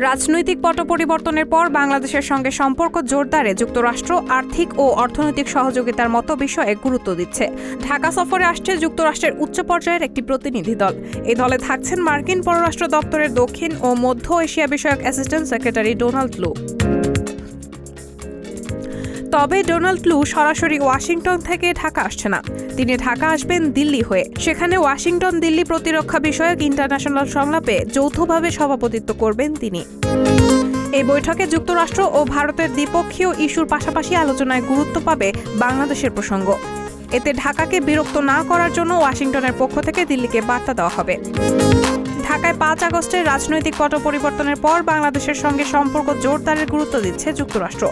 রাজনৈতিক পট পরিবর্তনের পর বাংলাদেশের সঙ্গে সম্পর্ক জোরদারে যুক্তরাষ্ট্র আর্থিক ও অর্থনৈতিক সহযোগিতার মতো বিষয়ে গুরুত্ব দিচ্ছে। ঢাকা সফরে আসছে যুক্তরাষ্ট্রের উচ্চ পর্যায়ের একটি প্রতিনিধি দল। এই দলে থাকছেন মার্কিন পররাষ্ট্র দপ্তরের দক্ষিণ ও মধ্য এশিয়া বিষয়ক অ্যাসিস্ট্যান্ট সেক্রেটারি ডোনাল্ড লু। তবে ডোনাল্ড লু সরাসরি ওয়াশিংটন থেকে ঢাকা আসছে না, তিনি ঢাকা আসবেন দিল্লি হয়ে। সেখানে ওয়াশিংটন দিল্লি প্রতিরক্ষা বিষয়ক ইন্টারন্যাশনাল সংলাপে যৌথভাবে সভাপতিত্ব করবেন তিনি। এই বৈঠকে যুক্তরাষ্ট্র ও ভারতের দ্বিপক্ষীয় ইস্যুর পাশাপাশি আলোচনায় গুরুত্ব পাবে বাংলাদেশের প্রসঙ্গ। এতে ঢাকাকে বিরক্ত না করার জন্য ওয়াশিংটনের পক্ষ থেকে দিল্লিকে বার্তা দেওয়া হবে। ঢাকায় 5 আগস্টের রাজনৈতিক পট পরিবর্তনের পর বাংলাদেশের সঙ্গে সম্পর্ক জোরদারের গুরুত্ব দিচ্ছে যুক্তরাষ্ট্র।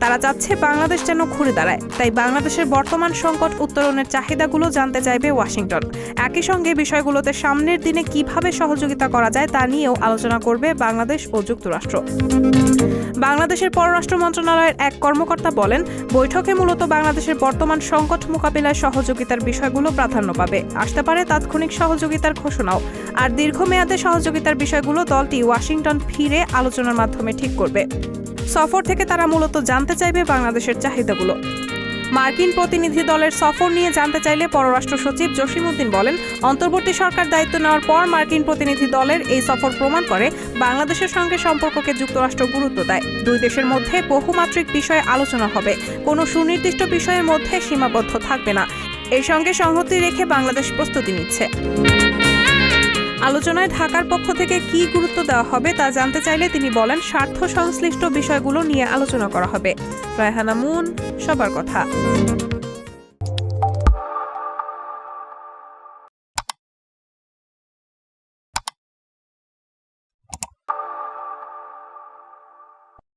তারা চাচ্ছে বাংলাদেশ যেন ঘুরে দাঁড়ায়, তাই বাংলাদেশের বর্তমান সংকট উত্তরণের চাহিদাগুলো জানতে চাইবে ওয়াশিংটন। একই সঙ্গে বিষয়গুলোতে সামনের দিনে কিভাবে সহযোগিতা করা যায় তা নিয়েও আলোচনা করবে বাংলাদেশ ও যুক্তরাষ্ট্র। বাংলাদেশের পররাষ্ট্র মন্ত্রণালয়ের এক কর্মকর্তা বলেন, বৈঠকে মূলত বাংলাদেশের বর্তমান সংকট মোকাবিলায় সহযোগিতার বিষয়গুলো প্রাধান্য পাবে। আসতে পারে তাৎক্ষণিক সহযোগিতার ঘোষণাও। আর দীর্ঘমেয়াদে সহযোগিতার বিষয়গুলো দলটি ওয়াশিংটন ফিরে আলোচনার মাধ্যমে ঠিক করবে। সফর থেকে তারা মূলত জানতে চাইবে বাংলাদেশের চাহিদাগুলো। মার্কিন প্রতিনিধি দলের সফর নিয়ে জানতে চাইলে পররাষ্ট্র সচিব জসিমউদ্দিন বলেন, অন্তর্বর্তী সরকার দায়িত্ব নেওয়ার পর মার্কিন প্রতিনিধি দলের এই সফর প্রমাণ করে বাংলাদেশের সঙ্গে সম্পর্ককে যুক্তরাষ্ট্র গুরুত্ব দেয়। দুই দেশের মধ্যে বহুমাত্রিক বিষয়ে আলোচনা হবে, কোনো সুনির্দিষ্ট বিষয়ের মধ্যে সীমাবদ্ধ থাকবে না। এর সঙ্গে সংহতি রেখে বাংলাদেশ প্রস্তুতি নিচ্ছে। আলোচনায় ঢাকার পক্ষ থেকে কী গুরুত্ব দেওয়া হবে তা জানতে চাইলে তিনি বলেন, স্বার্থ সংশ্লিষ্ট বিষয়গুলো নিয়ে আলোচনা করা হবে। রায়হানা মুন, সবার কথা।